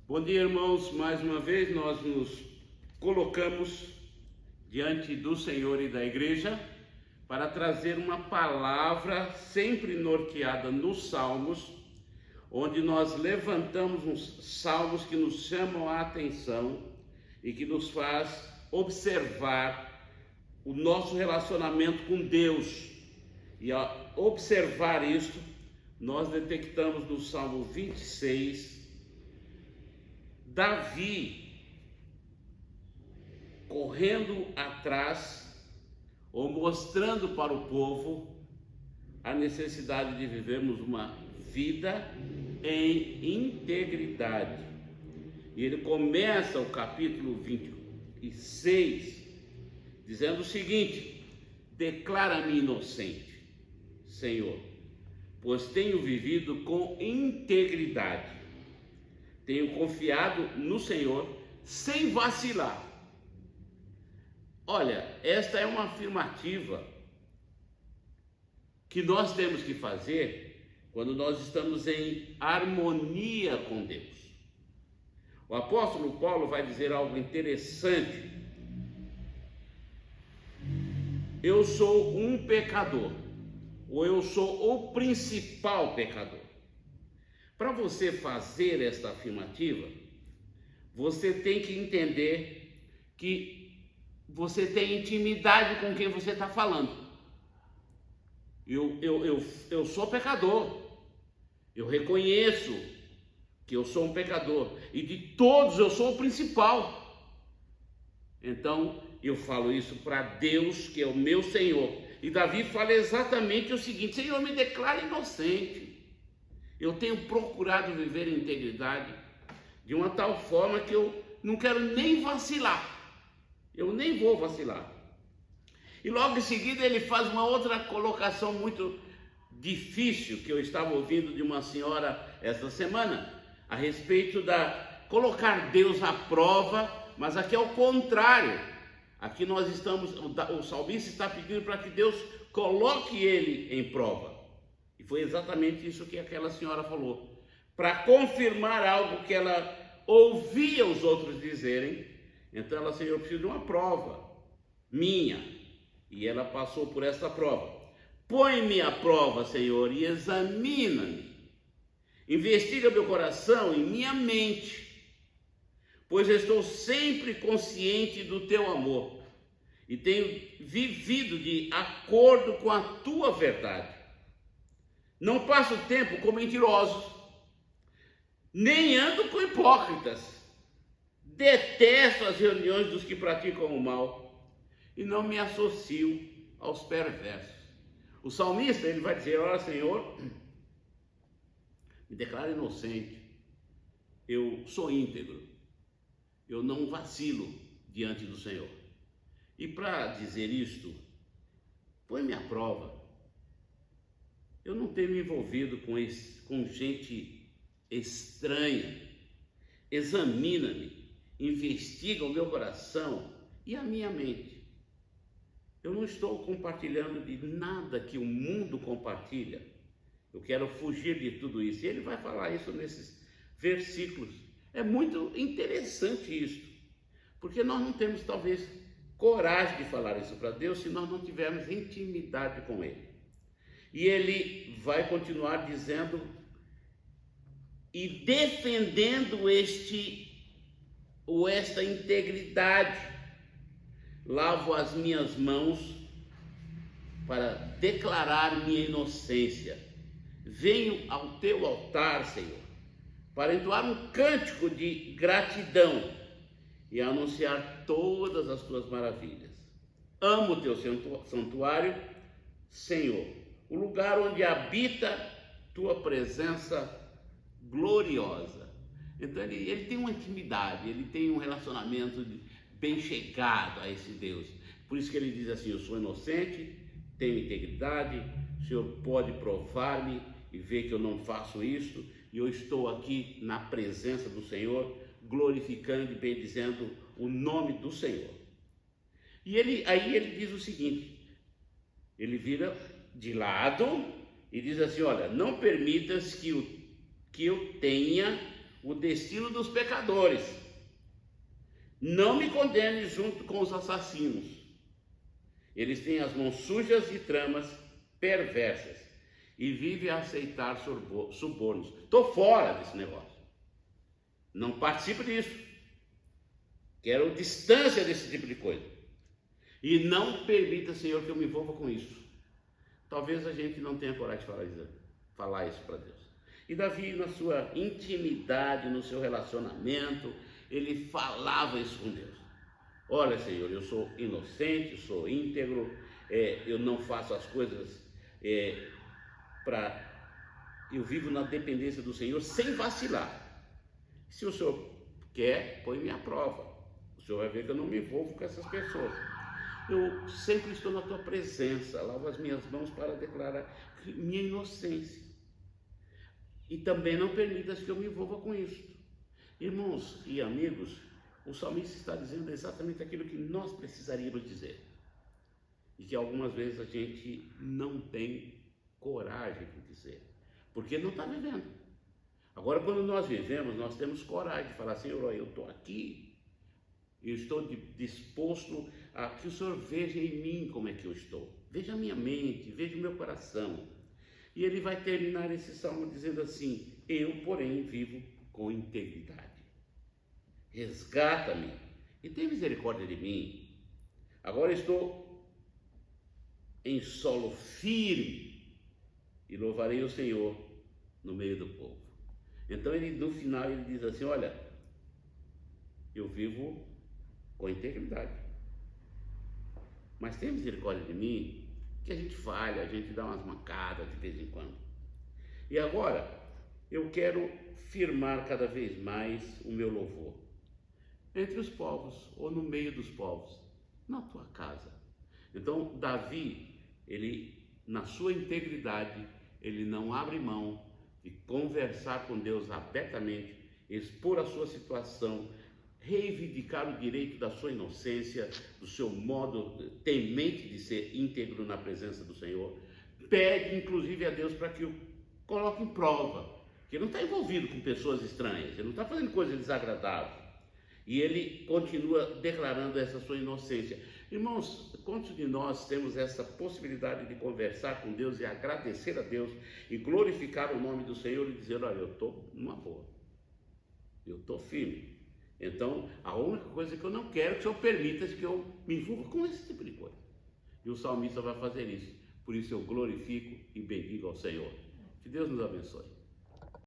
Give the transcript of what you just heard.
Bom dia, irmãos. Mais uma vez nós nos colocamos diante do Senhor e da igreja para trazer uma palavra sempre norteada nos Salmos, onde nós levantamos uns salmos que nos chamam a atenção e que nos faz observar o nosso relacionamento com Deus. E ao observar isto, nós detectamos no Salmo 26, Davi correndo atrás ou mostrando para o povo a necessidade de vivermos uma vida em integridade. E ele começa o capítulo 26 dizendo o seguinte: declara-me inocente, Senhor, pois tenho vivido com integridade. Tenho confiado no Senhor sem vacilar. Olha, esta é uma afirmativa que nós temos que fazer quando nós estamos em harmonia com Deus. O apóstolo Paulo vai dizer algo interessante. Eu sou um pecador, ou eu sou o principal pecador. Para você fazer esta afirmativa, você tem que entender que você tem intimidade com quem você está falando. Eu sou pecador, eu reconheço que eu sou um pecador, e de todos eu sou o principal. Então eu falo isso para Deus, que é o meu Senhor. E Davi fala exatamente o seguinte: Senhor, me declara inocente. Eu tenho procurado viver em integridade de uma tal forma que eu não quero nem vacilar. Eu nem vou vacilar. E logo em seguida ele faz uma outra colocação muito difícil que eu estava ouvindo de uma senhora esta semana, a respeito da colocar Deus à prova, mas aqui é o contrário. Aqui nós estamos, o salmista está pedindo para que Deus coloque ele em prova. E foi exatamente isso que aquela senhora falou, para confirmar algo que ela ouvia os outros dizerem. Então ela, Senhor, eu preciso de uma prova minha. E ela passou por essa prova. Põe-me à prova, Senhor, e examina-me. Investiga meu coração e minha mente, pois estou sempre consciente do teu amor e tenho vivido de acordo com a tua verdade. Não passo tempo com mentirosos, nem ando com hipócritas. Detesto as reuniões dos que praticam o mal e não me associo aos perversos. O salmista, ele vai dizer: olha, Senhor, me declaro inocente, eu sou íntegro, eu não vacilo diante do Senhor. E para dizer isto, põe-me à prova. Eu não tenho me envolvido com gente estranha. Examina-me, investiga o meu coração e a minha mente. Eu não estou compartilhando de nada que o mundo compartilha. Eu quero fugir de tudo isso. E ele vai falar isso nesses versículos. É muito interessante isso, porque nós não temos talvez coragem de falar isso para Deus se nós não tivermos intimidade com Ele. E ele vai continuar dizendo e defendendo esta integridade. Lavo as minhas mãos para declarar minha inocência. Venho ao teu altar, Senhor, para entoar um cântico de gratidão e anunciar todas as tuas maravilhas. Amo o teu santuário, Senhor, o lugar onde habita tua presença gloriosa. Então ele tem uma intimidade, ele tem um relacionamento bem chegado a esse Deus. Por isso que ele diz assim: eu sou inocente, tenho integridade, o Senhor pode provar-me e ver que eu não faço isso, e eu estou aqui na presença do Senhor, glorificando e bendizendo o nome do Senhor. E aí ele diz o seguinte, ele vira de lado e diz assim: olha, não permitas que eu tenha o destino dos pecadores. Não me condene junto com os assassinos. Eles têm as mãos sujas de tramas perversas e vivem a aceitar subornos. Estou fora desse negócio. Não participo disso. Quero distância desse tipo de coisa. E não permita, Senhor, que eu me envolva com isso. Talvez a gente não tenha coragem de falar isso para Deus. E Davi, na sua intimidade, no seu relacionamento, ele falava isso com Deus. Olha, Senhor, eu sou inocente, sou íntegro, eu não faço as coisas eu vivo na dependência do Senhor sem vacilar. Se o Senhor quer, põe-me à prova. O Senhor vai ver que eu não me envolvo com essas pessoas. Eu sempre estou na tua presença, lavo as minhas mãos para declarar minha inocência. E também não permitas que eu me envolva com isso. Irmãos e amigos, o salmista está dizendo exatamente aquilo que nós precisaríamos dizer. E que algumas vezes a gente não tem coragem de dizer, porque não está vivendo. Agora, quando nós vivemos, nós temos coragem de falar: Senhor, eu estou aqui, eu estou disposto a que o Senhor veja em mim como é que eu estou. Veja a minha mente, veja o meu coração. E ele vai terminar esse salmo dizendo assim: eu, porém, vivo com integridade. Resgata-me e tem misericórdia de mim. Agora estou em solo firme e louvarei o Senhor no meio do povo. Então ele, no final, ele diz assim: olha, eu vivo com integridade, mas tem misericórdia de mim, que a gente falha, a gente dá umas mancadas de vez em quando. E agora eu quero firmar cada vez mais o meu louvor entre os povos, ou no meio dos povos, na tua casa. Então Davi, ele, na sua integridade, ele não abre mão de conversar com Deus abertamente, expor a sua situação, reivindicar o direito da sua inocência, do seu modo temente de ser íntegro na presença do Senhor. Pede inclusive a Deus para que o coloque em prova, que ele não está envolvido com pessoas estranhas, ele não está fazendo coisa desagradável. E ele continua declarando essa sua inocência. Irmãos, quantos de nós temos essa possibilidade de conversar com Deus e agradecer a Deus e glorificar o nome do Senhor e dizer: olha, eu estou numa boa, eu estou firme. Então, a única coisa que eu não quero é que o Senhor permita que eu me envolva com esse tipo de coisa. E o salmista vai fazer isso. Por isso eu glorifico e bendigo ao Senhor. Que Deus nos abençoe.